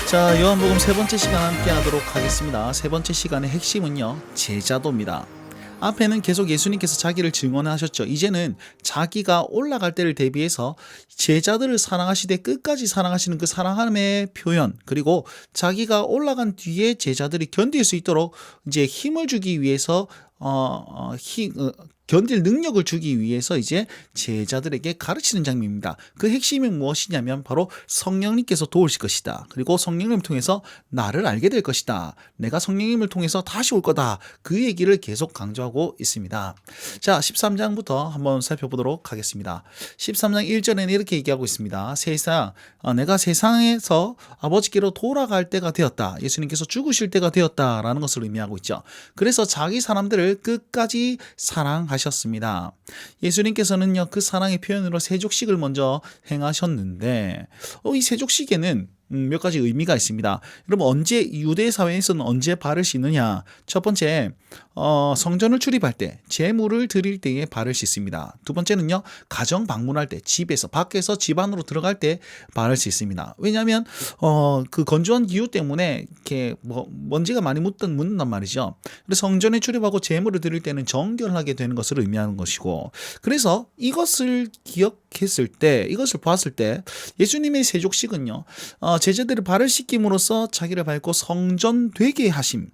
자, 요한복음 세 번째 시간 함께 하도록 하겠습니다. 세 번째 시간의 핵심은요, 제자도입니다. 앞에는 계속 예수님께서 자기를 증언하셨죠. 이제는 자기가 올라갈 때를 대비해서 제자들을 사랑하시되 끝까지 사랑하시는 그 사랑함의 표현, 그리고 자기가 올라간 뒤에 제자들이 견딜 수 있도록 이제 힘을 주기 위해서 견딜 능력을 주기 위해서 이제 제자들에게 가르치는 장면입니다. 그 핵심이 무엇이냐면 바로 성령님께서 도우실 것이다. 그리고 성령님을 통해서 나를 알게 될 것이다. 내가 성령님을 통해서 다시 올 거다. 그 얘기를 계속 강조하고 있습니다. 자, 13장부터 한번 살펴보도록 하겠습니다. 13장 1절에는 이렇게 얘기하고 있습니다. 내가 세상에서 아버지께로 돌아갈 때가 되었다. 예수님께서 죽으실 때가 되었다라는 것을 의미하고 있죠. 그래서 자기 사람들을 끝까지 사랑하셨습니다. 예수님께서는요, 그 사랑의 표현으로 세족식을 먼저 행하셨는데, 이 세족식에는 몇 가지 의미가 있습니다. 여러분, 유대 사회에서는 언제 발을 씻느냐? 첫 번째, 성전을 출입할 때, 제물을 드릴 때에 발을 씻습니다. 두 번째는요, 가정 방문할 때, 집에서, 밖에서 집 안으로 들어갈 때 발을 씻습니다. 왜냐하면, 그 건조한 기후 때문에 이렇게 먼지가 많이 묻는단 말이죠. 그래서 성전에 출입하고 제물을 드릴 때는 정결하게 되는 것을 의미하는 것이고, 그래서 이것을 기억했을 때, 이것을 봤을 때, 예수님의 세족식은요, 제자들의 발을 씻김으로써 자기를 밟고 성전 되게 하심,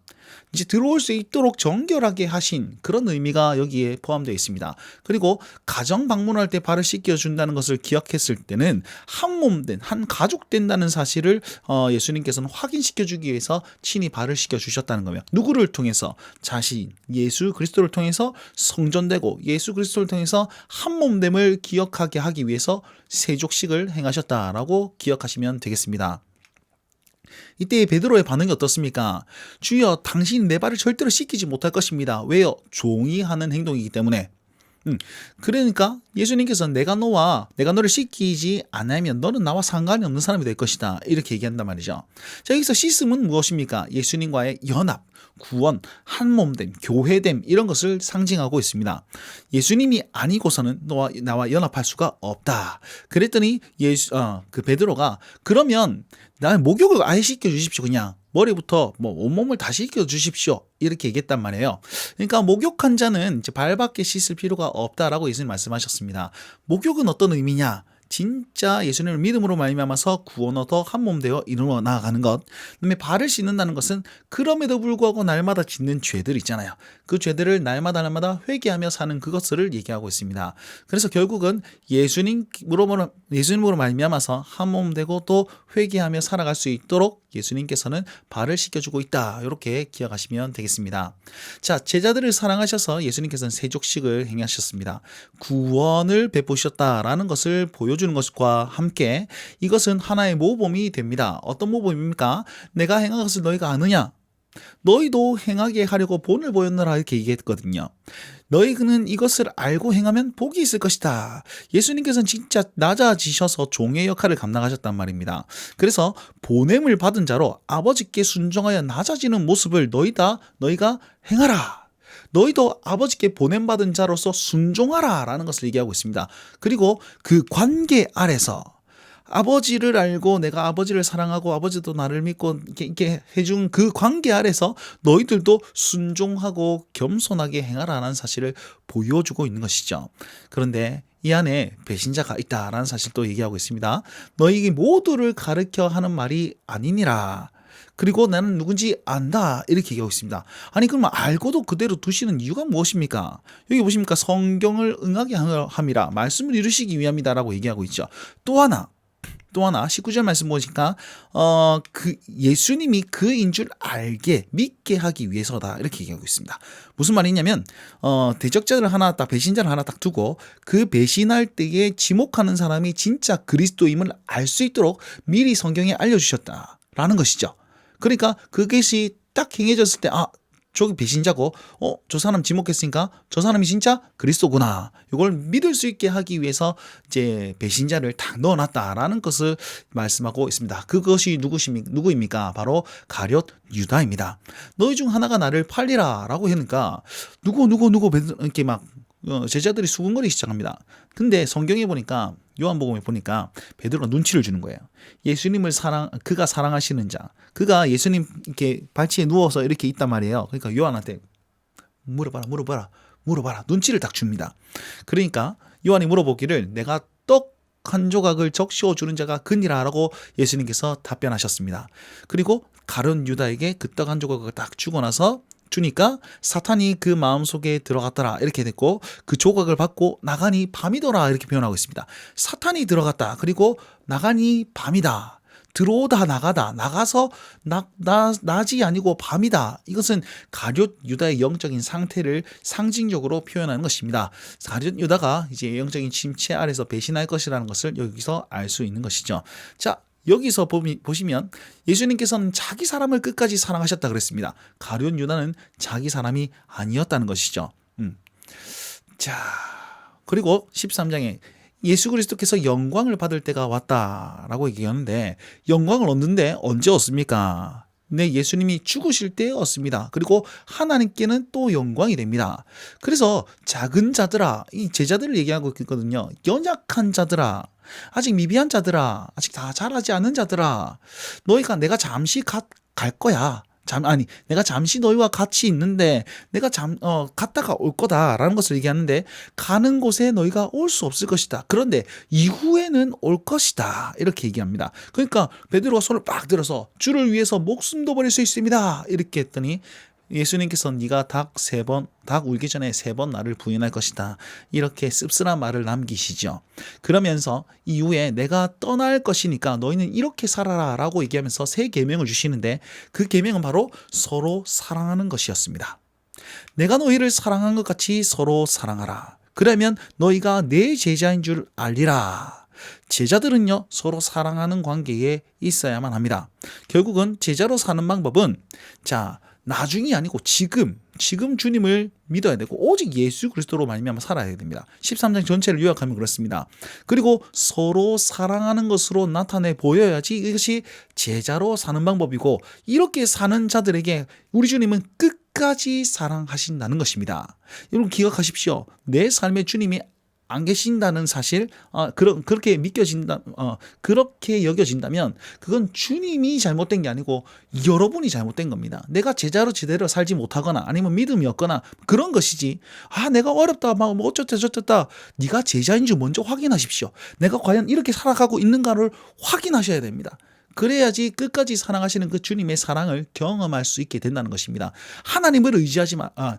이제 들어올 수 있도록 정결하게 하신 그런 의미가 여기에 포함되어 있습니다. 그리고 가정 방문할 때 발을 씻겨준다는 것을 기억했을 때는 한 몸 된, 한 가족 된다는 사실을 예수님께서는 확인시켜주기 위해서 친히 발을 씻겨주셨다는 거며, 누구를 통해서? 자신, 예수 그리스도를 통해서 성전되고 예수 그리스도를 통해서 한 몸됨을 기억하게 하기 위해서 세족식을 행하셨다라고 기억하시면 되겠습니다. 이때 베드로의 반응이 어떻습니까? 주여, 당신이 내 발을 절대로 씻기지 못할 것입니다. 왜요? 종이 하는 행동이기 때문에. 그러니까 예수님께서 내가 너를 씻기지 않으면 너는 나와 상관이 없는 사람이 될 것이다, 이렇게 얘기한단 말이죠. 자, 여기서 씻음은 무엇입니까? 예수님과의 연합, 구원, 한몸됨, 교회됨, 이런 것을 상징하고 있습니다. 예수님이 아니고서는 나와 연합할 수가 없다. 그랬더니 그 베드로가, 그러면 나는 목욕을 아예 시켜 주십시오. 그냥 머리부터 온몸을 다 씻겨 주십시오, 이렇게 얘기했단 말이에요. 그러니까 목욕한 자는 이제 발밖에 씻을 필요가 없다라고 예수님 말씀하셨습니다. 목욕은 어떤 의미냐? 진짜 예수님을 믿음으로 말미암아서 구원 얻어 한 몸 되어 이루어 나아가는 것. 그다음에 발을 씻는다는 것은 그럼에도 불구하고 날마다 짓는 죄들 있잖아요. 그 죄들을 날마다 회개하며 사는 그것을 얘기하고 있습니다. 그래서 결국은 예수님으로 말미암아서 한 몸 되고 또 회개하며 살아갈 수 있도록 예수님께서는 발을 씻겨주고 있다, 이렇게 기억하시면 되겠습니다. 자, 제자들을 사랑하셔서 예수님께서는 세족식을 행하셨습니다. 구원을 베푸셨다라는 것을 보여주는 것과 함께 이것은 하나의 모범이 됩니다. 어떤 모범입니까? 내가 행한 것을 너희가 아느냐? 너희도 행하게 하려고 본을 보였느라, 이렇게 얘기했거든요. 너희는 이것을 알고 행하면 복이 있을 것이다. 예수님께서는 진짜 낮아지셔서 종의 역할을 감당하셨단 말입니다. 그래서 보냄을 받은 자로 아버지께 순종하여 낮아지는 모습을 너희가 행하라. 너희도 아버지께 보냄받은 자로서 순종하라 라는 것을 얘기하고 있습니다. 그리고 그 관계 아래서 아버지를 알고 내가 아버지를 사랑하고 아버지도 나를 믿고 이렇게 해준 그 관계 아래서 너희들도 순종하고 겸손하게 행하라는 사실을 보여주고 있는 것이죠. 그런데 이 안에 배신자가 있다라는 사실도 얘기하고 있습니다. 너희 모두를 가르쳐 하는 말이 아니니라. 그리고 나는 누군지 안다, 이렇게 얘기하고 있습니다. 아니, 그러면 알고도 그대로 두시는 이유가 무엇입니까? 여기 보십니까? 성경을 응하게 함이라, 말씀을 이루시기 위함이다라고 얘기하고 있죠. 또 하나 19절 말씀 보니까 그 예수님이 그인 줄 알게 믿게 하기 위해서다, 이렇게 얘기하고 있습니다. 무슨 말이냐면 대적자를 하나 딱, 배신자를 하나 딱 두고 그 배신할 때에 지목하는 사람이 진짜 그리스도임을 알 수 있도록 미리 성경에 알려주셨다라는 것이죠. 그러니까 그것이 딱 행해졌을 때, 저기 배신자고, 저 사람 지목했으니까 저 사람이 진짜 그리스도구나, 이걸 믿을 수 있게 하기 위해서 이제 배신자를 딱 넣어놨다라는 것을 말씀하고 있습니다. 그것이 누구입니까? 바로 가룟 유다입니다. 너희 중 하나가 나를 팔리라 라고 하니까 누구 이렇게 막 제자들이 수군거리기 시작합니다. 근데 성경에 보니까 요한복음에 보니까 베드로가 눈치를 주는 거예요. 예수님을 그가 사랑하시는 자, 그가 예수님 이렇게 발치에 누워서 이렇게 있단 말이에요. 그러니까 요한한테 물어봐라. 눈치를 딱 줍니다. 그러니까 요한이 물어보기를 내가 떡 한 조각을 적시어 주는 자가 그니라라고 예수님께서 답변하셨습니다. 그리고 가룟 유다에게 그 떡 한 조각을 딱 주고 나서 주니까 사탄이 그 마음속에 들어갔더라 이렇게 됐고, 그 조각을 받고 나가니 밤이더라 이렇게 표현하고 있습니다. 사탄이 들어갔다, 그리고 나가니 밤이다. 들어오다 나가다, 나가서 낮이 아니고 밤이다. 이것은 가룟 유다의 영적인 상태를 상징적으로 표현하는 것입니다. 가룟 유다가 이제 영적인 침체 아래서 배신할 것이라는 것을 여기서 알 수 있는 것이죠. 자, 여기서 보시면 예수님께서는 자기 사람을 끝까지 사랑하셨다 그랬습니다. 가룟 유다는 자기 사람이 아니었다는 것이죠. 자, 그리고 13장에 예수 그리스도께서 영광을 받을 때가 왔다라고 얘기하는데, 영광을 얻는데 언제 얻습니까? 네, 예수님이 죽으실 때 얻습니다. 그리고 하나님께는 또 영광이 됩니다. 그래서 작은 자들아, 이 제자들을 얘기하고 있거든요. 연약한 자들아, 아직 미비한 자들아, 아직 다 자라지 않은 자들아, 너희가 내가 잠시 갈 거야. 내가 잠시 너희와 같이 있는데 내가 갔다가 올 거다라는 것을 얘기하는데, 가는 곳에 너희가 올 수 없을 것이다. 그런데 이후에는 올 것이다. 이렇게 얘기합니다. 그러니까 베드로가 손을 빡 들어서 주를 위해서 목숨도 버릴 수 있습니다. 이렇게 했더니 예수님께서 네가 닭 울기 전에 3번 나를 부인할 것이다. 이렇게 씁쓸한 말을 남기시죠. 그러면서 이후에 내가 떠날 것이니까 너희는 이렇게 살아라 라고 얘기하면서 3계명을 주시는데, 그 계명은 바로 서로 사랑하는 것이었습니다. 내가 너희를 사랑한 것 같이 서로 사랑하라. 그러면 너희가 내 제자인 줄 알리라. 제자들은요, 서로 사랑하는 관계에 있어야만 합니다. 결국은 제자로 사는 방법은, 자, 나중이 아니고 지금 주님을 믿어야 되고 오직 예수 그리스도로 말미암아 살아야 됩니다. 13장 전체를 요약하면 그렇습니다. 그리고 서로 사랑하는 것으로 나타내 보여야지 이것이 제자로 사는 방법이고, 이렇게 사는 자들에게 우리 주님은 끝까지 사랑하신다는 것입니다. 여러분 기억하십시오. 내 삶에 주님이 안 계신다는 사실, 그렇게 그렇게 여겨진다면 그건 주님이 잘못된 게 아니고 여러분이 잘못된 겁니다. 내가 제자로 제대로 살지 못하거나 아니면 믿음이 없거나 그런 것이지, 내가 어렵다 뭐 어쩌다 저쩌다, 네가 제자인 줄 먼저 확인하십시오. 내가 과연 이렇게 살아가고 있는가를 확인하셔야 됩니다. 그래야지 끝까지 사랑하시는 그 주님의 사랑을 경험할 수 있게 된다는 것입니다. 하나님을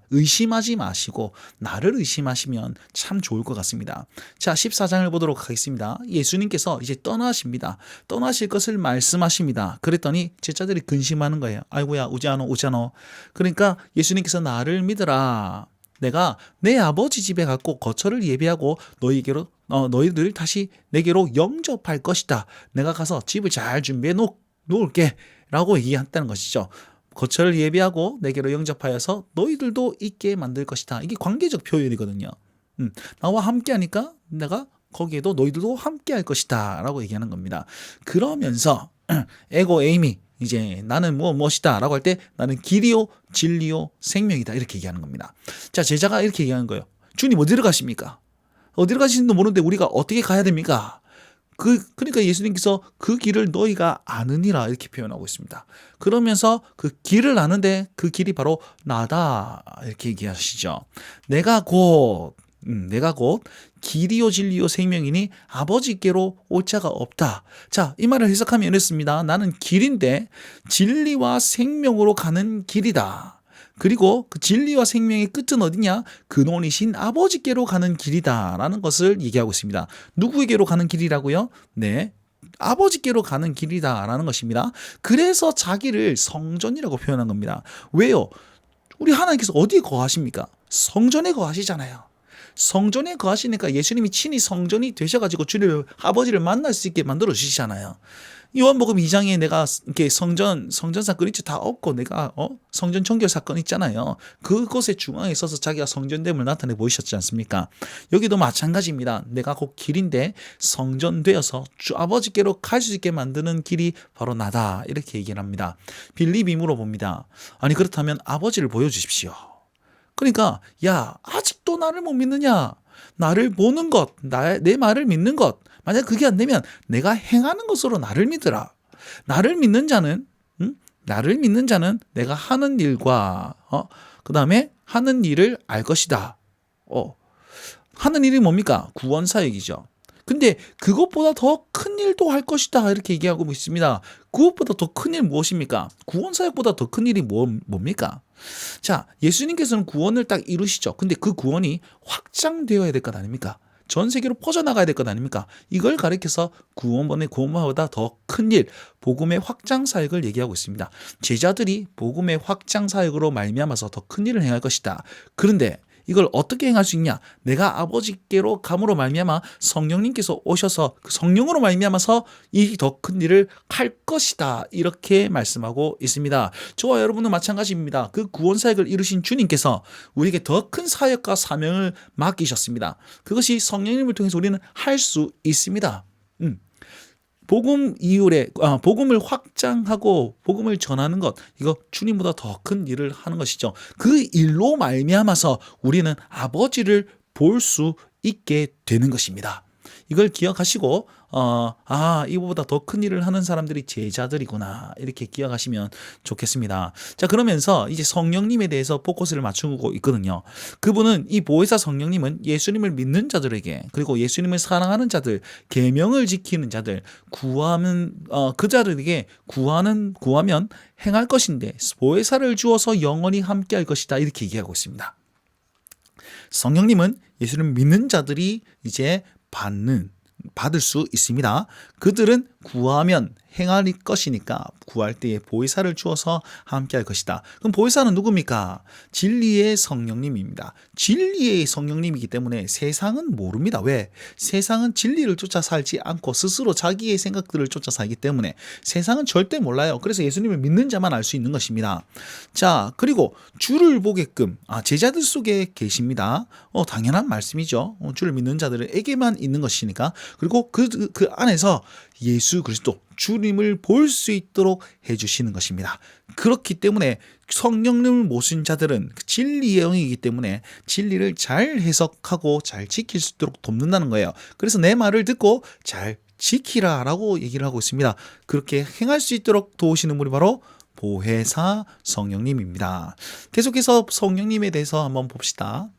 의심하지 마시고 나를 의심하시면 참 좋을 것 같습니다. 자, 14장을 보도록 하겠습니다. 예수님께서 이제 떠나십니다. 떠나실 것을 말씀하십니다. 그랬더니 제자들이 근심하는 거예요. 아이고야, 우자노. 그러니까 예수님께서 나를 믿으라. 내가 내 아버지 집에 갔고 거처를 예비하고 너희들 다시 내게로 영접할 것이다. 내가 가서 집을 잘 준비해 놓을게 라고 얘기했다는 것이죠. 거처를 예비하고 내게로 영접하여서 너희들도 있게 만들 것이다. 이게 관계적 표현이거든요. 나와 함께 하니까 내가 거기에도 너희들도 함께 할 것이다 라고 얘기하는 겁니다. 그러면서 에고 에이미, 이제 나는 무엇이다 라고 할 때 나는 길이요 진리요 생명이다 이렇게 얘기하는 겁니다. 자, 제자가 이렇게 얘기하는 거예요. 주님 어디로 가십니까? 어디로 가시는지도 모르는데 우리가 어떻게 가야 됩니까? 그러니까 예수님께서 그 길을 너희가 아느니라 이렇게 표현하고 있습니다. 그러면서 그 길을 아는데 그 길이 바로 나다 이렇게 얘기하시죠. 내가 곧 길이요 진리요 생명이니 아버지께로 올 자가 없다. 자, 이 말을 해석하면 이렇습니다. 나는 길인데 진리와 생명으로 가는 길이다. 그리고 그 진리와 생명의 끝은 어디냐? 근원이신 아버지께로 가는 길이다 라는 것을 얘기하고 있습니다. 누구에게로 가는 길이라고요? 네, 아버지께로 가는 길이다 라는 것입니다. 그래서 자기를 성전이라고 표현한 겁니다. 왜요? 우리 하나님께서 어디에 거하십니까? 성전에 거하시잖아요. 성전에 거하시니까 예수님이 친히 성전이 되셔가지고 주를 아버지를 만날 수 있게 만들어 주시잖아요. 요한복음 2장에 내가 이렇게 성전 사건 있지 다 없고 내가 성전 청결 사건 있잖아요. 그곳의 중앙에 있어서 자기가 성전됨을 나타내 보이셨지 않습니까? 여기도 마찬가지입니다. 내가 곧 길인데 성전 되어서 주 아버지께로 갈 수 있게 만드는 길이 바로 나다 이렇게 얘기를 합니다. 빌립이 물어봅니다. 아니 그렇다면 아버지를 보여주십시오. 그러니까 야, 아직도 나를 못 믿느냐? 나를 보는 것, 내 말을 믿는 것. 만약 그게 안 되면 내가 행하는 것으로 나를 믿으라. 나를 믿는 자는 나를 믿는 자는 내가 하는 일과 그다음에 하는 일을 알 것이다. 하는 일이 뭡니까? 구원 사역이죠. 근데 그것보다 더 큰 일도 할 것이다 이렇게 얘기하고 있습니다. 그것보다 더 큰 일 무엇입니까? 구원 사역보다 더 큰 일이 뭡니까? 자, 예수님께서는 구원을 딱 이루시죠. 근데 그 구원이 확장되어야 될 것 아닙니까? 전 세계로 퍼져나가야 될 것 아닙니까? 이걸 가리켜서 구원보다 더 큰 일, 복음의 확장 사역을 얘기하고 있습니다. 제자들이 복음의 확장 사역으로 말미암아서 더 큰 일을 행할 것이다. 그런데 이걸 어떻게 행할 수 있냐? 내가 아버지께로 감으로 말미암아 성령님께서 오셔서 그 성령으로 말미암아서 이 더 큰 일을 할 것이다. 이렇게 말씀하고 있습니다. 저와 여러분은 마찬가지입니다. 그 구원 사역을 이루신 주님께서 우리에게 더 큰 사역과 사명을 맡기셨습니다. 그것이 성령님을 통해서 우리는 할 수 있습니다. 복음을 확장하고 복음을 전하는 것, 이거 주님보다 더 큰 일을 하는 것이죠. 그 일로 말미암아서 우리는 아버지를 볼 수 있게 되는 것입니다. 이걸 기억하시고 이보다 더 큰 일을 하는 사람들이 제자들이구나 이렇게 기억하시면 좋겠습니다. 자, 그러면서 이제 성령님에 대해서 포커스를 맞추고 있거든요. 그분은 이 보혜사 성령님은 예수님을 믿는 자들에게, 그리고 예수님을 사랑하는 자들, 계명을 지키는 자들, 그 자들에게 구하면 행할 것인데 보혜사를 주어서 영원히 함께할 것이다 이렇게 얘기하고 있습니다. 성령님은 예수님을 믿는 자들이 이제 받을 수 있습니다. 그들은 구하면 행할 것이니까 구할 때에 보혜사를 주어서 함께 할 것이다. 그럼 보혜사는 누굽니까? 진리의 성령님입니다. 진리의 성령님이기 때문에 세상은 모릅니다. 왜? 세상은 진리를 쫓아 살지 않고 스스로 자기의 생각들을 쫓아 살기 때문에 세상은 절대 몰라요. 그래서 예수님을 믿는 자만 알 수 있는 것입니다. 자, 그리고 주를 보게끔 제자들 속에 계십니다. 당연한 말씀이죠. 주를 믿는 자들에게만 있는 것이니까. 그리고 그 안에서 예수 그리스도 주님을 볼 수 있도록 해주시는 것입니다. 그렇기 때문에 성령님을 모신 자들은 진리의 영이기 때문에 진리를 잘 해석하고 잘 지킬 수 있도록 돕는다는 거예요. 그래서 내 말을 듣고 잘 지키라라고 얘기를 하고 있습니다. 그렇게 행할 수 있도록 도우시는 분이 바로 보혜사 성령님입니다. 계속해서 성령님에 대해서 한번 봅시다.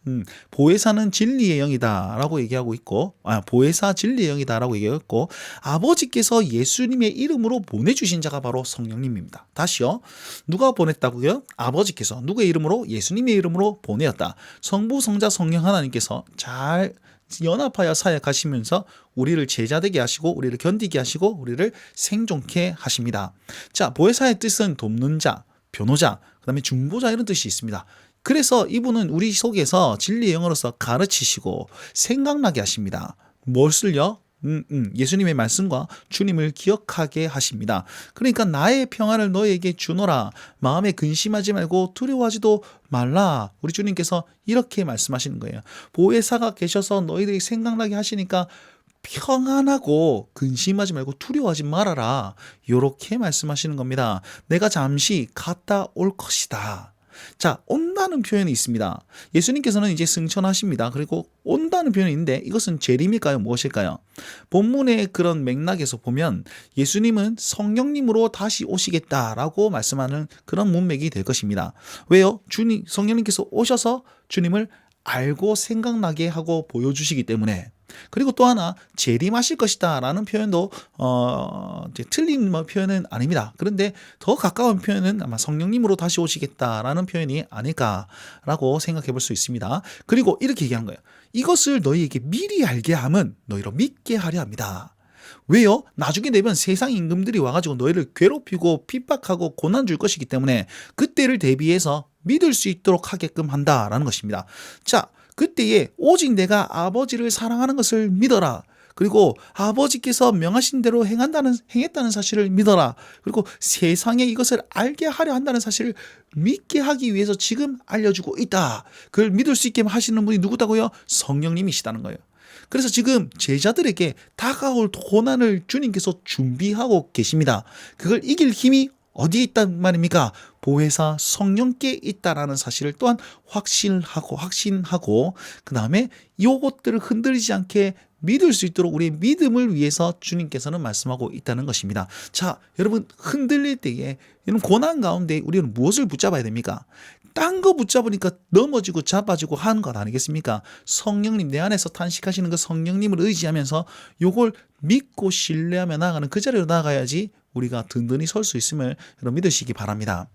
보혜사는 진리의 영이다 라고 얘기하고 있고, 보혜사 진리의 영이다 라고 얘기하고 있고, 아버지께서 예수님의 이름으로 보내주신 자가 바로 성령님입니다. 다시요. 누가 보냈다고요? 아버지께서 누구의 이름으로? 예수님의 이름으로 보내었다. 성부, 성자, 성령 하나님께서 잘 연합하여 사역하시면서 우리를 제자되게 하시고 우리를 견디게 하시고 우리를 생존케 하십니다. 자, 보혜사의 뜻은 돕는 자, 변호자, 그 다음에 중보자 이런 뜻이 있습니다. 그래서 이분은 우리 속에서 진리의 영으로서 가르치시고 생각나게 하십니다. 무엇을요? 예수님의 말씀과 주님을 기억하게 하십니다. 그러니까 나의 평안을 너에게 주노라. 마음에 근심하지 말고 두려워하지도 말라. 우리 주님께서 이렇게 말씀하시는 거예요. 보혜사가 계셔서 너희들이 생각나게 하시니까 평안하고 근심하지 말고 두려워하지 말아라. 이렇게 말씀하시는 겁니다. 내가 잠시 갔다 올 것이다. 자, 온다는 표현이 있습니다. 예수님께서는 이제 승천하십니다. 그리고 온다는 표현이 있는데 이것은 재림일까요? 무엇일까요? 본문의 그런 맥락에서 보면 예수님은 성령님으로 다시 오시겠다라고 말씀하는 그런 문맥이 될 것입니다. 왜요? 성령님께서 오셔서 주님을 알고 생각나게 하고 보여주시기 때문에. 그리고 또 하나 재림하실 것이다 라는 표현도 틀린 표현은 아닙니다. 그런데 더 가까운 표현은 아마 성령님으로 다시 오시겠다라는 표현이 아닐까라고 생각해 볼 수 있습니다. 그리고 이렇게 얘기한 거예요. 이것을 너희에게 미리 알게 함은 너희로 믿게 하려 합니다. 왜요? 나중에 되면 세상 임금들이 와가지고 너희를 괴롭히고 핍박하고 고난 줄 것이기 때문에 그때를 대비해서 믿을 수 있도록 하게끔 한다라는 것입니다. 자, 그때에 오직 내가 아버지를 사랑하는 것을 믿어라. 그리고 아버지께서 명하신 대로 행했다는 사실을 믿어라. 그리고 세상에 이것을 알게 하려 한다는 사실을 믿게 하기 위해서 지금 알려주고 있다. 그걸 믿을 수 있게 하시는 분이 누구다고요? 성령님이시다는 거예요. 그래서 지금 제자들에게 다가올 고난을 주님께서 준비하고 계십니다. 그걸 이길 힘이 어디에 있단 말입니까? 보혜사 성령께 있다라는 사실을 또한 확신하고 그 다음에 요것들을 흔들리지 않게 믿을 수 있도록 우리의 믿음을 위해서 주님께서는 말씀하고 있다는 것입니다. 자, 여러분 흔들릴 때에 이런 고난 가운데 우리는 무엇을 붙잡아야 됩니까? 딴 거 붙잡으니까 넘어지고 잡아지고 하는 것 아니겠습니까? 성령님, 내 안에서 탄식하시는 그 성령님을 의지하면서 요걸 믿고 신뢰하며 나아가는 그 자리로 나아가야지 우리가 든든히 설 수 있음을 여러분 믿으시기 바랍니다.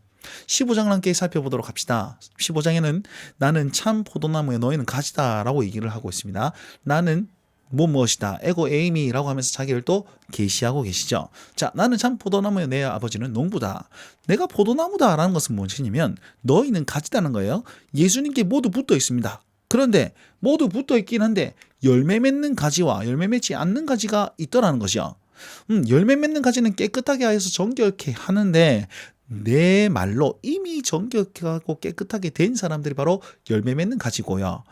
15장을 함께 살펴보도록 합시다. 15장에는 나는 참 포도나무에 너희는 가지다 라고 얘기를 하고 있습니다. 나는 무엇이다 에고 에이미라고 하면서 자기를 또 계시하고 계시죠. 자, 나는 참 포도나무에 내 아버지는 농부다. 내가 포도나무다 라는 것은 무엇이냐면 너희는 가지다는 거예요. 예수님께 모두 붙어 있습니다. 그런데 모두 붙어 있긴 한데 열매 맺는 가지와 열매 맺지 않는 가지가 있더라는 것이요. 열매 맺는 가지는 깨끗하게 하여서 정결케 하는데 내 말로 이미 정결하고 깨끗하게 된 사람들이 바로 열매 맺는 가지고요.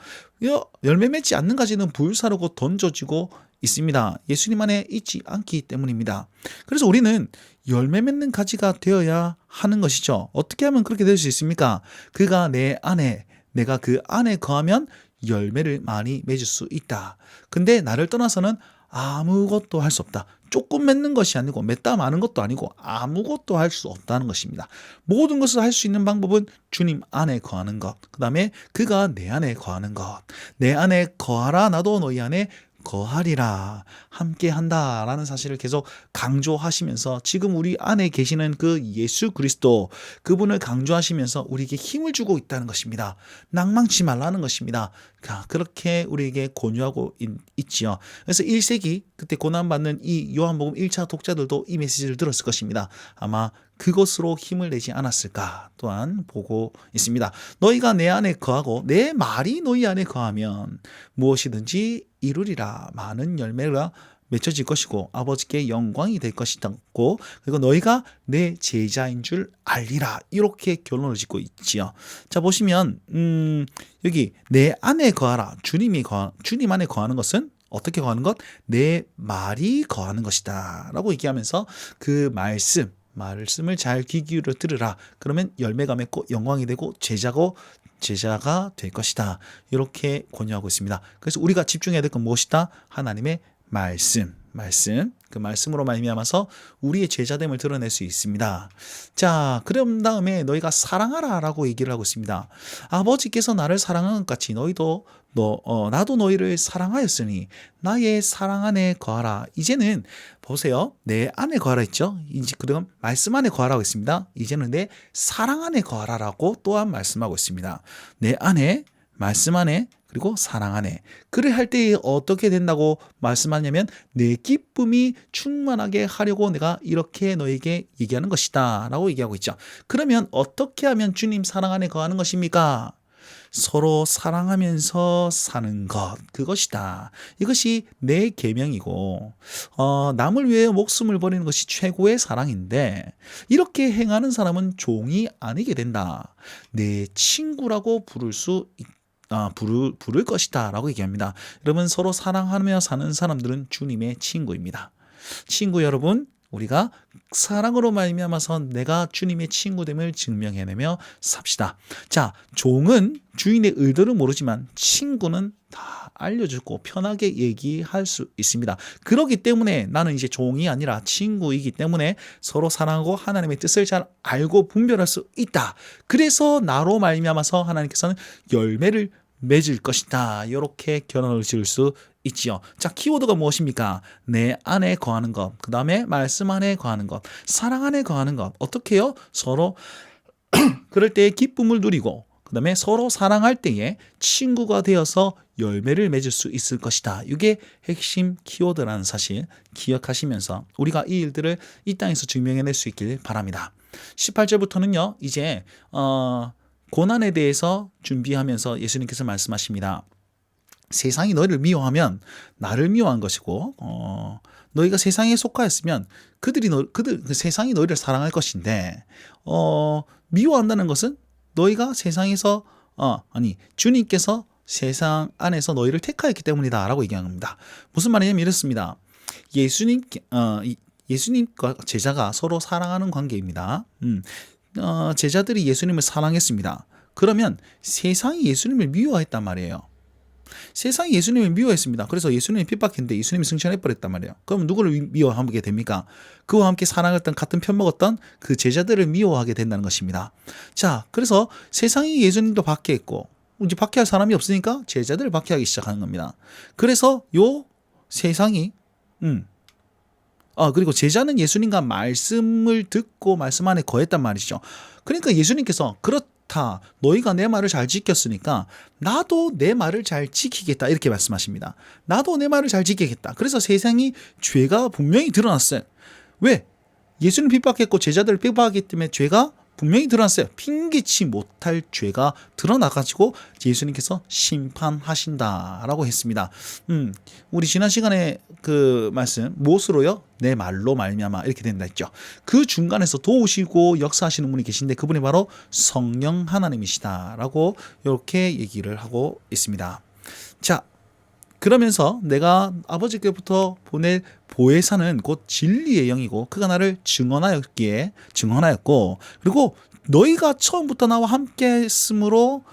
열매 맺지 않는 가지는 불사르고 던져지고 있습니다. 예수님 안에 있지 않기 때문입니다. 그래서 우리는 열매 맺는 가지가 되어야 하는 것이죠. 어떻게 하면 그렇게 될 수 있습니까? 그가 내 안에, 내가 그 안에 거하면 열매를 많이 맺을 수 있다. 근데 나를 떠나서는 아무것도 할 수 없다. 조금 맺는 것이 아니고 맺다 마는 것도 아니고 아무것도 할 수 없다는 것입니다. 모든 것을 할 수 있는 방법은 주님 안에 거하는 것, 그 다음에 그가 내 안에 거하는 것. 내 안에 거하라 나도 너희 안에 거하리라, 함께 한다라는 사실을 계속 강조하시면서 지금 우리 안에 계시는 그 예수 그리스도, 그분을 강조하시면서 우리에게 힘을 주고 있다는 것입니다. 낭망치 말라는 것입니다. 그렇게 우리에게 권유하고 있지요. 그래서 1세기 그때 고난받는 이 요한복음 1차 독자들도 이 메시지를 들었을 것입니다. 아마 그것으로 힘을 내지 않았을까 또한 보고 있습니다. 너희가 내 안에 거하고 내 말이 너희 안에 거하면 무엇이든지 이루리라. 많은 열매가 맺혀질 것이고 아버지께 영광이 될 것이고 그리고 너희가 내 제자인 줄 알리라. 이렇게 결론을 짓고 있지요. 자, 보시면 여기 내 안에 거하라. 주님 안에 거하는 것은 어떻게 거하는 것? 내 말이 거하는 것이다 라고 얘기하면서 그 말씀을 잘 귀 기울여 들으라. 그러면 열매가 맺고 영광이 되고 제자가 될 것이다. 이렇게 권유하고 있습니다. 그래서 우리가 집중해야 될 건 무엇이다? 하나님의 말씀. 그 말씀으로 말미암아서 우리의 제자됨을 드러낼 수 있습니다. 자, 그런 다음에 너희가 사랑하라 라고 얘기를 하고 있습니다. 아버지께서 나를 사랑한 것 같이 나도 너희를 사랑하였으니 나의 사랑 안에 거하라. 이제는 보세요. 내 안에 거하라 했죠. 이제 그럼 말씀 안에 거하라고 했습니다. 이제는 내 사랑 안에 거하라라고 또한 말씀하고 있습니다. 내 안에, 말씀 안에, 그리고 사랑 안에. 그를 할 때 어떻게 된다고 말씀하냐면 내 기쁨이 충만하게 하려고 내가 이렇게 너에게 얘기하는 것이다 라고 얘기하고 있죠. 그러면 어떻게 하면 주님 사랑 안에 거하는 것입니까? 서로 사랑하면서 사는 것, 그것이다. 이것이 내 계명이고 남을 위해 목숨을 버리는 것이 최고의 사랑인데 이렇게 행하는 사람은 종이 아니게 된다. 내 친구라고 부를 것이다 라고 얘기합니다. 여러분, 서로 사랑하며 사는 사람들은 주님의 친구입니다. 친구 여러분, 우리가 사랑으로 말미암아서 내가 주님의 친구됨을 증명해내며 삽시다. 자, 종은 주인의 의도를 모르지만 친구는 다 알려주고 편하게 얘기할 수 있습니다. 그렇기 때문에 나는 이제 종이 아니라 친구이기 때문에 서로 사랑하고 하나님의 뜻을 잘 알고 분별할 수 있다. 그래서 나로 말미암아서 하나님께서는 열매를 맺을 것이다. 이렇게 결론을 지을 수 있지요. 자, 키워드가 무엇입니까? 내 안에 거하는 것, 그 다음에 말씀 안에 거하는 것, 사랑 안에 거하는 것. 어떻게 해요? 서로 그럴 때에 기쁨을 누리고 그 다음에 서로 사랑할 때에 친구가 되어서 열매를 맺을 수 있을 것이다. 이게 핵심 키워드라는 사실 기억하시면서 우리가 이 일들을 이 땅에서 증명해낼 수 있길 바랍니다. 18절부터는요. 이제 고난에 대해서 준비하면서 예수님께서 말씀하십니다. 세상이 너희를 미워하면 나를 미워한 것이고 너희가 세상에 속하였으면 세상이 너희를 사랑할 것인데 미워한다는 것은 너희가 세상에서 주님께서 세상 안에서 너희를 택하였기 때문이다 라고 얘기합니다. 무슨 말이냐면 이렇습니다. 예수님과 제자가 서로 사랑하는 관계입니다. 제자들이 예수님을 사랑했습니다. 그러면 세상이 예수님을 미워했단 말이에요. 세상이 예수님을 미워했습니다. 그래서 예수님이 핍박했는데 예수님이 승천해버렸단 말이에요. 그럼 누구를 미워하게 됩니까? 그와 함께 사랑했던 같은 편 먹었던 그 제자들을 미워하게 된다는 것입니다. 자, 그래서 세상이 예수님도 박해했고 이제 박해할 사람이 없으니까 제자들을 박해하기 시작하는 겁니다. 그래서 요 세상이 그리고 제자는 예수님과 말씀을 듣고 말씀 안에 거했단 말이죠. 그러니까 예수님께서 그렇다. 너희가 내 말을 잘 지켰으니까 나도 내 말을 잘 지키겠다. 이렇게 말씀하십니다. 나도 내 말을 잘 지키겠다. 그래서 세상이 죄가 분명히 드러났어요. 왜? 예수님 핍박했고 제자들을 핍박하기 때문에 죄가 분명히 드러났어요. 핑계치 못할 죄가 드러나가지고 예수님께서 심판하신다라고 했습니다. 우리 지난 시간에 그 말씀 무엇으로요? 내 말로 말미암아 이렇게 된다 했죠. 그 중간에서 도우시고 역사하시는 분이 계신데 그분이 바로 성령 하나님이시다라고 이렇게 얘기를 하고 있습니다. 자, 그러면서 내가 아버지께부터 보낼 보혜사는 곧 진리의 영이고 그가 나를 증언하였고 그리고 너희가 처음부터 나와 함께 했으므로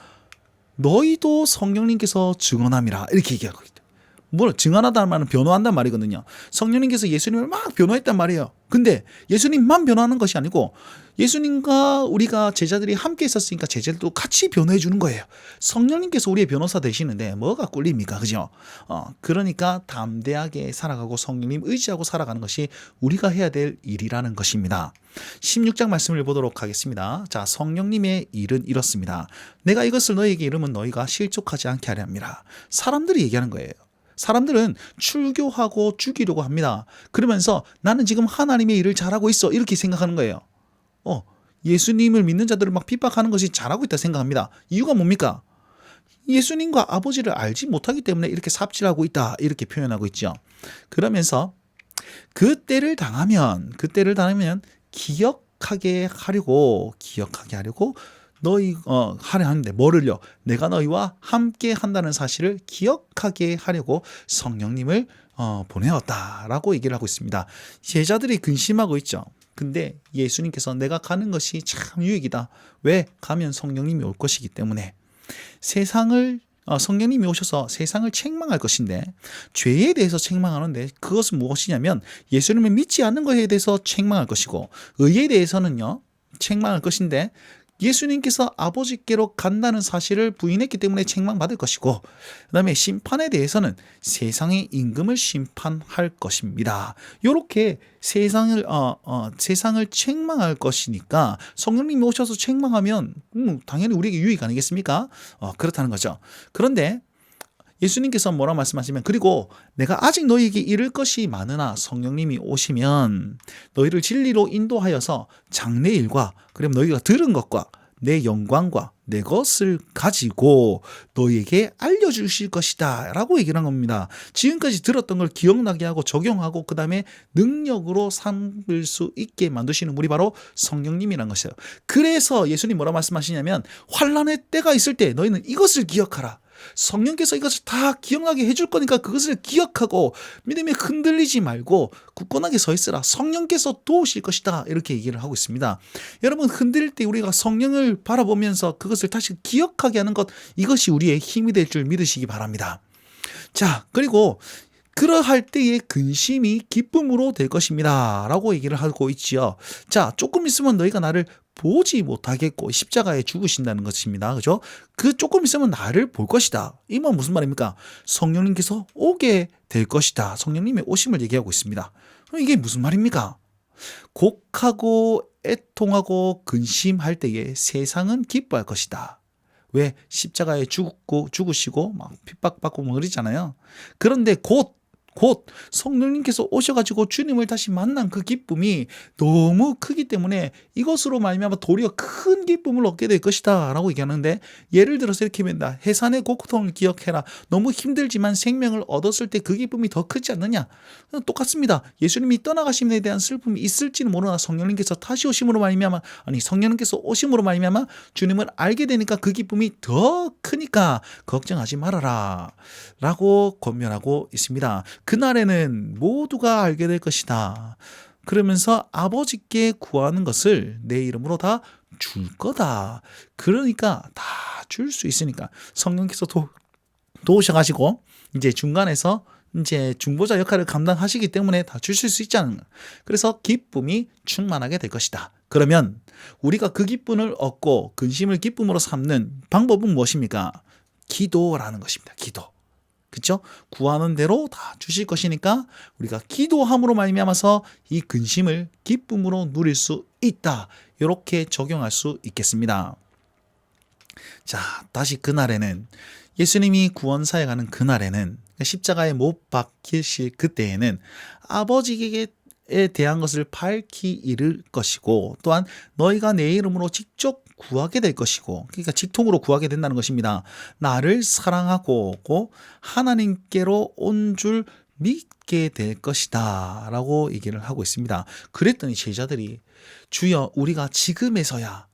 너희도 성령님께서 증언함이라 이렇게 얘기하고 있다. 뭘 증언하다는 말은 변호한단 말이거든요. 성령님께서 예수님을 막 변호했단 말이에요. 근데 예수님만 변호하는 것이 아니고 예수님과 우리가 제자들이 함께 있었으니까 제자들도 같이 변호해 주는 거예요. 성령님께서 우리의 변호사 되시는데 뭐가 꿀립니까? 그죠? 그러니까 담대하게 살아가고 성령님 의지하고 살아가는 것이 우리가 해야 될 일이라는 것입니다. 16장 말씀을 보도록 하겠습니다. 자, 성령님의 일은 이렇습니다. 내가 이것을 너희에게 이르면 너희가 실족하지 않게 하려 합니다. 사람들이 얘기하는 거예요. 사람들은 출교하고 죽이려고 합니다. 그러면서 나는 지금 하나님의 일을 잘하고 있어 이렇게 생각하는 거예요. 예수님을 믿는 자들을 막 핍박하는 것이 잘하고 있다 생각합니다. 이유가 뭡니까? 예수님과 아버지를 알지 못하기 때문에 이렇게 삽질하고 있다 이렇게 표현하고 있죠. 그러면서 그 때를 당하면 기억하게 하려고 너희 하려 하는데 뭐를요? 내가 너희와 함께 한다는 사실을 기억하게 하려고 성령님을 보내었다라고 얘기를 하고 있습니다. 제자들이 근심하고 있죠. 근데 예수님께서 내가 가는 것이 참 유익이다. 왜? 가면 성령님이 올 것이기 때문에 성령님이 오셔서 세상을 책망할 것인데 죄에 대해서 책망하는데 그것은 무엇이냐면 예수님을 믿지 않는 것에 대해서 책망할 것이고 의에 대해서는요 책망할 것인데 예수님께서 아버지께로 간다는 사실을 부인했기 때문에 책망받을 것이고 그 다음에 심판에 대해서는 세상의 임금을 심판할 것입니다. 이렇게 세상을 책망할 것이니까 성령님이 오셔서 책망하면 당연히 우리에게 유익 아니겠습니까? 그렇다는 거죠. 그런데 예수님께서 뭐라 말씀하시면 그리고 내가 아직 너희에게 이를 것이 많으나 성령님이 오시면 너희를 진리로 인도하여서 장래일과 그럼 너희가 들은 것과 내 영광과 내 것을 가지고 너희에게 알려주실 것이다 라고 얘기를 한 겁니다. 지금까지 들었던 걸 기억나게 하고 적용하고 그 다음에 능력으로 삼을 수 있게 만드시는 분이 바로 성령님이라는 것이에요. 그래서 예수님 뭐라 말씀하시냐면 환난의 때가 있을 때 너희는 이것을 기억하라. 성령께서 이것을 다 기억나게 해줄 거니까 그것을 기억하고 믿음에 흔들리지 말고 굳건하게 서 있으라. 성령께서 도우실 것이다. 이렇게 얘기를 하고 있습니다. 여러분 흔들릴 때 우리가 성령을 바라보면서 그것을 다시 기억하게 하는 것 이것이 우리의 힘이 될 줄 믿으시기 바랍니다. 자, 그리고 그러할 때의 근심이 기쁨으로 될 것입니다. 라고 얘기를 하고 있지요. 자, 조금 있으면 너희가 나를 보지 못하겠고 십자가에 죽으신다는 것입니다. 그죠? 그 조금 있으면 나를 볼 것이다. 이 말 무슨 말입니까? 성령님께서 오게 될 것이다. 성령님의 오심을 얘기하고 있습니다. 이게 무슨 말입니까? 곡하고 애통하고 근심할 때에 세상은 기뻐할 것이다. 왜? 십자가에 죽으시고 막 핍박받고 뭐 그러잖아요. 그런데 곧 성령님께서 오셔가지고 주님을 다시 만난 그 기쁨이 너무 크기 때문에 이것으로 말미암아 도리어 큰 기쁨을 얻게 될 것이다 라고 얘기하는데 예를 들어서 이렇게 합니다. 해산의 고통을 기억해라. 너무 힘들지만 생명을 얻었을 때 그 기쁨이 더 크지 않느냐. 똑같습니다. 예수님이 떠나가심에 대한 슬픔이 있을지는 모르나 성령님께서 다시 오심으로 말미암아 성령님께서 오심으로 말미암아 주님을 알게 되니까 그 기쁨이 더 크니까 걱정하지 말아라 라고 권면하고 있습니다. 그날에는 모두가 알게 될 것이다. 그러면서 아버지께 구하는 것을 내 이름으로 다 줄 거다. 그러니까 다 줄 수 있으니까 성령께서 도우셔가지고 이제 중간에서 이제 중보자 역할을 감당하시기 때문에 다 주실 수 있지 않은가. 그래서 기쁨이 충만하게 될 것이다. 그러면 우리가 그 기쁨을 얻고 근심을 기쁨으로 삼는 방법은 무엇입니까? 기도라는 것입니다. 기도. 그렇죠? 구하는 대로 다 주실 것이니까 우리가 기도함으로 말미암아서 이 근심을 기쁨으로 누릴 수 있다. 이렇게 적용할 수 있겠습니다. 자, 다시 그날에는 예수님이 구원사에 가는 그날에는 십자가에 못 박히실 그때에는 아버지에게 대한 것을 밝히 이를 것이고 또한 너희가 내 이름으로 직접 구하게 될 것이고 그러니까 직통으로 구하게 된다는 것입니다. 나를 사랑하고 하나님께로 온 줄 믿게 될 것이다 라고 얘기를 하고 있습니다. 그랬더니 제자들이 주여 우리가 지금에서야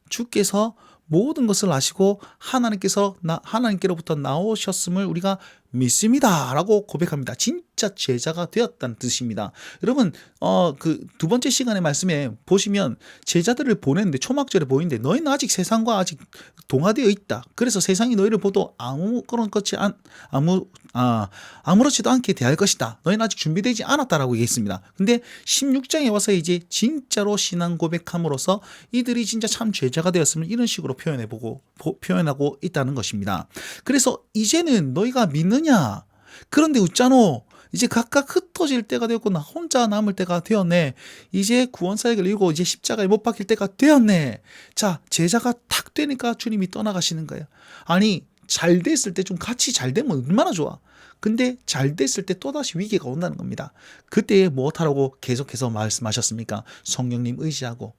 주께서 모든 것을 아시고 하나님께로부터 나오셨음을 우리가 믿습니다 라고 고백합니다. 진짜 제자가 되었다는 뜻입니다. 여러분 그 두 번째 시간의 말씀에 보시면 제자들을 보냈는데 초막절에 보이는데 너희는 아직 세상과 아직 동화되어 있다. 그래서 세상이 너희를 보도 아무렇지도 않게 대할 것이다. 너희는 아직 준비되지 않았다라고 얘기했습니다. 근데 16장에 와서 이제 진짜로 신앙 고백함으로써 이들이 진짜 참 제자가 되었음을 이런 식으로 표현하고 있다는 것입니다. 그래서 이제는 너희가 믿느냐? 그런데 웃자노 이제 각각 흩어질 때가 되었고 나 혼자 남을 때가 되었네. 이제 구원사역을 이루고 이제 십자가에 못 박힐 때가 되었네. 자, 제자가 탁 되니까 주님이 떠나가시는 거예요. 아니 잘 됐을 때 좀 같이 잘 되면 얼마나 좋아. 근데 잘 됐을 때 또다시 위기가 온다는 겁니다. 그때 무엇하라고 계속해서 말씀하셨습니까? 성령님 의지하고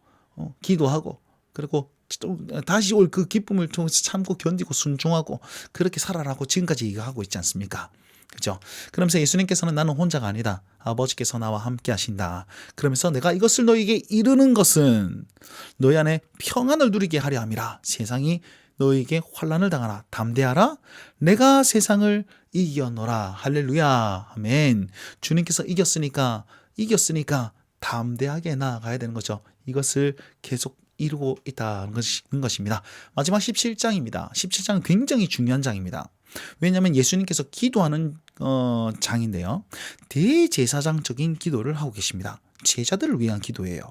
기도하고 그리고 또 다시 올 그 기쁨을 통해서 참고 견디고 순종하고 그렇게 살아라고 지금까지 얘기하고 있지 않습니까? 그죠? 그러면서 예수님께서는 나는 혼자가 아니다. 아버지께서 나와 함께 하신다. 그러면서 내가 이것을 너희에게 이루는 것은 너희 안에 평안을 누리게 하려 함이라. 세상이 너희에게 환난을 당하라. 담대하라. 내가 세상을 이겨노라. 할렐루야. 아멘. 주님께서 이겼으니까 담대하게 나아가야 되는 거죠. 이것을 계속 이루고 있다는 것입니다. 마지막 17장입니다. 17장은 굉장히 중요한 장입니다. 왜냐하면 예수님께서 기도하는 장인데요. 대제사장적인 기도를 하고 계십니다. 제자들을 위한 기도예요.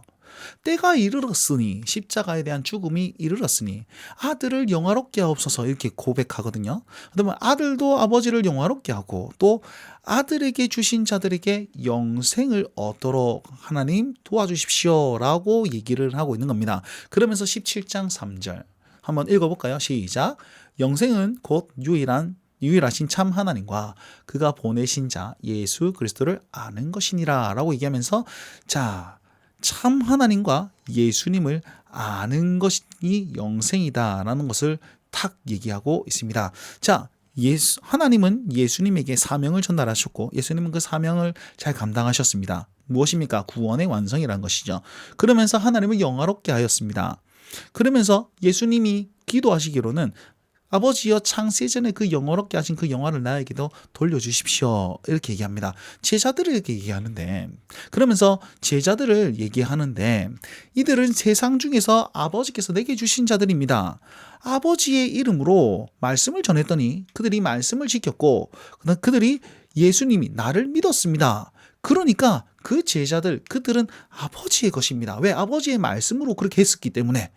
때가 이르렀으니 십자가에 대한 죽음이 이르렀으니 아들을 영화롭게 하옵소서 이렇게 고백하거든요. 그러면 아들도 아버지를 영화롭게 하고 또 아들에게 주신 자들에게 영생을 얻도록 하나님 도와주십시오 라고 얘기를 하고 있는 겁니다. 그러면서 17장 3절 한번 읽어볼까요? 시작. 영생은 곧 유일하신 참 하나님과 그가 보내신 자 예수 그리스도를 아는 것이니라 라고 얘기하면서 자, 참 하나님과 예수님을 아는 것이 영생이다 라는 것을 탁 얘기하고 있습니다. 자, 하나님은 예수님에게 사명을 전달하셨고 예수님은 그 사명을 잘 감당하셨습니다. 무엇입니까? 구원의 완성이라는 것이죠. 그러면서 하나님을 영화롭게 하였습니다. 그러면서 예수님이 기도하시기로는 아버지여 창세전에 그 영화롭게 하신 그 영화를 나에게도 돌려주십시오 이렇게 얘기합니다. 제자들에게 얘기하는데 그러면서 제자들을 얘기하는데 이들은 세상 중에서 아버지께서 내게 주신 자들입니다. 아버지의 이름으로 말씀을 전했더니 그들이 말씀을 지켰고 그들이 예수님이 나를 믿었습니다. 그러니까 그 제자들 그들은 아버지의 것입니다. 왜? 아버지의 말씀으로 그렇게 했었기 때문에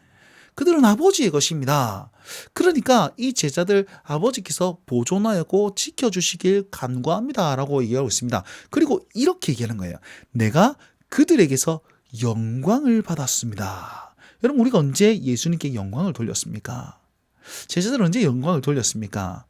그들은 아버지의 것입니다. 그러니까 이 제자들 아버지께서 보존하였고 지켜주시길 간구합니다 라고 얘기하고 있습니다. 그리고 이렇게 얘기하는 거예요. 내가 그들에게서 영광을 받았습니다. 여러분 우리가 언제 예수님께 영광을 돌렸습니까? 제자들은 언제 영광을 돌렸습니까?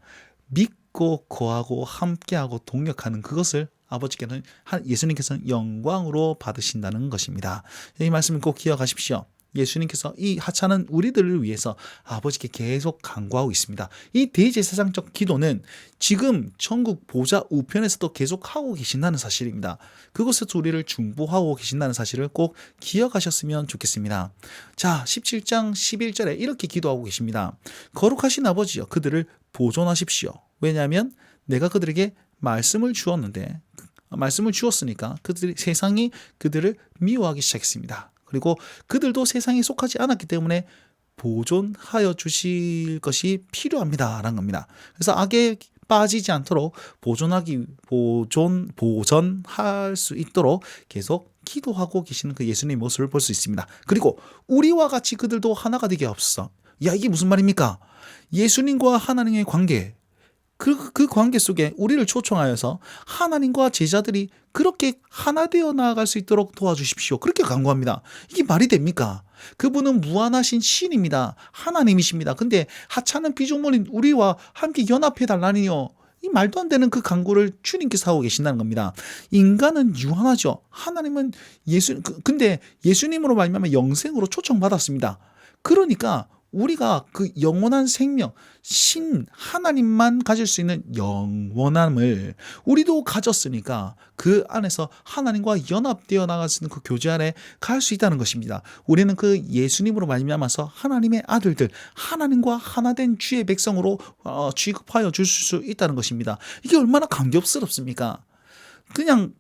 믿고 거하고 함께하고 동력하는 그것을 아버지께는 예수님께서는 영광으로 받으신다는 것입니다. 이 말씀을 꼭 기억하십시오. 예수님께서 이 하찮은 우리들을 위해서 아버지께 계속 간구하고 있습니다. 이 대제사장적 기도는 지금 천국 보좌 우편에서도 계속 하고 계신다는 사실입니다. 그곳에서 우리를 중보하고 계신다는 사실을 꼭 기억하셨으면 좋겠습니다. 자, 17장 11절에 이렇게 기도하고 계십니다. 거룩하신 아버지여 그들을 보존하십시오. 왜냐하면 내가 그들에게 말씀을 주었는데 말씀을 주었으니까 세상이 그들을 미워하기 시작했습니다. 그리고 그들도 세상에 속하지 않았기 때문에 보존하여 주실 것이 필요합니다라는 겁니다. 그래서 악에 빠지지 않도록 보전할 수 있도록 계속 기도하고 계시는 그 예수님의 모습을 볼 수 있습니다. 그리고 우리와 같이 그들도 하나가 되게 없어. 야, 이게 무슨 말입니까? 예수님과 하나님의 관계, 그 관계 속에 우리를 초청하여서 하나님과 제자들이 그렇게 하나 되어 나아갈 수 있도록 도와주십시오. 그렇게 간구합니다. 이게 말이 됩니까? 그분은 무한하신 신입니다. 하나님이십니다. 근데 하찮은 피조물인 우리와 함께 연합해 달라니요. 이 말도 안 되는 그 간구를 주님께서 하고 계신다는 겁니다. 인간은 유한하죠. 하나님은 근데 예수님으로 말미암아 영생으로 초청받았습니다. 그러니까 우리가 그 영원한 생명, 신 하나님만 가질 수 있는 영원함을 우리도 가졌으니까 그 안에서 하나님과 연합되어 나갈 수 있는 그 교제 안에 갈 수 있다는 것입니다. 우리는 그 예수님으로 말미암아서 하나님의 아들들, 하나님과 하나된 주의 백성으로 취급하여 줄 수 있다는 것입니다. 이게 얼마나 감격스럽습니까? 그냥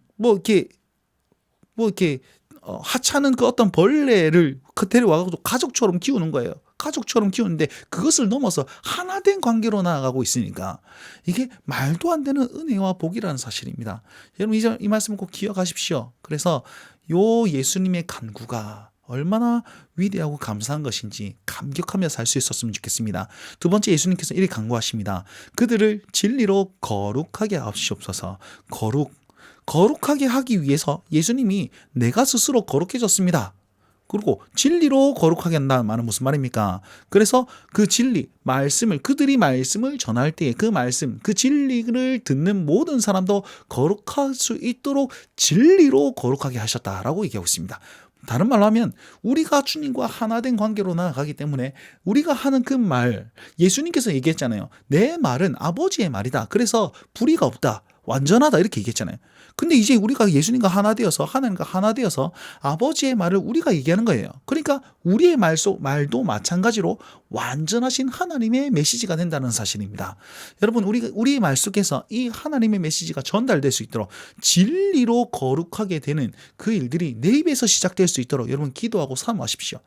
하찮은 그 어떤 벌레를 데려와서 가족처럼 키우는 거예요. 가족처럼 키우는데 그것을 넘어서 하나된 관계로 나아가고 있으니까 이게 말도 안 되는 은혜와 복이라는 사실입니다. 여러분 이 말씀을 꼭 기억하십시오. 그래서 요 예수님의 간구가 얼마나 위대하고 감사한 것인지 감격하며 살 수 있었으면 좋겠습니다. 두 번째, 예수님께서 이렇게 간구하십니다. 그들을 진리로 거룩하게 하시옵소서. 거룩하게 하기 위해서 예수님이 내가 스스로 거룩해졌습니다. 그리고 진리로 거룩하게 한다는 말은 무슨 말입니까? 그래서 그 진리, 그들이 말씀을 전할 때에 그 말씀, 그 진리를 듣는 모든 사람도 거룩할 수 있도록 진리로 거룩하게 하셨다라고 얘기하고 있습니다. 다른 말로 하면 우리가 주님과 하나된 관계로 나아가기 때문에 우리가 하는 그 말, 예수님께서 얘기했잖아요. 내 말은 아버지의 말이다. 그래서 불의가 없다. 완전하다. 이렇게 얘기했잖아요. 근데 이제 우리가 예수님과 하나 되어서 하나님과 하나 되어서 아버지의 말을 우리가 얘기하는 거예요. 그러니까 우리의 말도 마찬가지로 완전하신 하나님의 메시지가 된다는 사실입니다. 여러분 우리의 말 속에서 이 하나님의 메시지가 전달될 수 있도록 진리로 거룩하게 되는 그 일들이 내 입에서 시작될 수 있도록 여러분 기도하고 사모하십시오.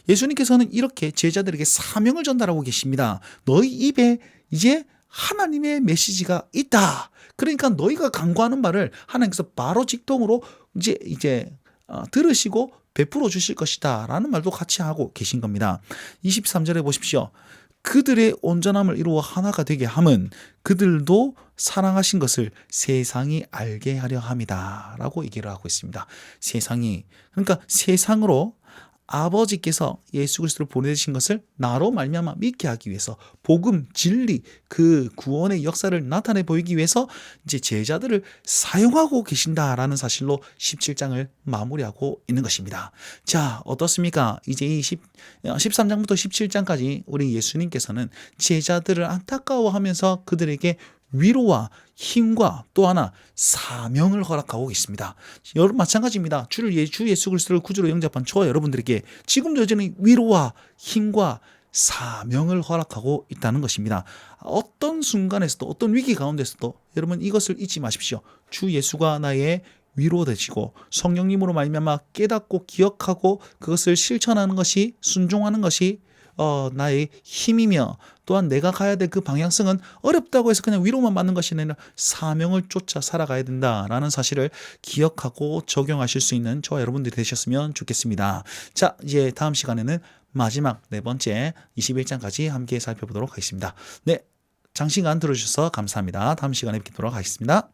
예수님께서는 이렇게 제자들에게 사명을 전달하고 계십니다. 너희 입에 이제 하나님의 메시지가 있다. 그러니까 너희가 간구하는 말을 하나님께서 바로 직통으로 이제 들으시고 베풀어 주실 것이다 라는 말도 같이 하고 계신 겁니다. 23절에 보십시오. 그들의 온전함을 이루어 하나가 되게 함은 그들도 사랑하신 것을 세상이 알게 하려 함이다 라고 얘기를 하고 있습니다. 그러니까 세상으로 아버지께서 예수 그리스도를 보내신 것을 나로 말미암아 믿게 하기 위해서 복음, 진리, 그 구원의 역사를 나타내 보이기 위해서 이제 제자들을 사용하고 계신다라는 사실로 17장을 마무리하고 있는 것입니다. 자, 어떻습니까? 이제 이 13장부터 17장까지 우리 예수님께서는 제자들을 안타까워하면서 그들에게 위로와 힘과 또 하나 사명을 허락하고 있습니다. 여러분 마찬가지입니다. 주 예수 그리스도를 구주로 영접한 저와 여러분들에게 지금도 여전히 위로와 힘과 사명을 허락하고 있다는 것입니다. 어떤 순간에서도 어떤 위기 가운데서도 여러분 이것을 잊지 마십시오. 주 예수가 나의 위로 되시고 성령님으로 말미암아 깨닫고 기억하고 그것을 실천하는 것이 순종하는 것이 나의 힘이며 또한 내가 가야 될 그 방향성은 어렵다고 해서 그냥 위로만 받는 것이 아니라 사명을 쫓아 살아가야 된다라는 사실을 기억하고 적용하실 수 있는 저와 여러분들이 되셨으면 좋겠습니다. 자, 이제 다음 시간에는 마지막 네 번째 21장까지 함께 살펴보도록 하겠습니다. 네, 장시간 들어주셔서 감사합니다. 다음 시간에 뵙도록 하겠습니다.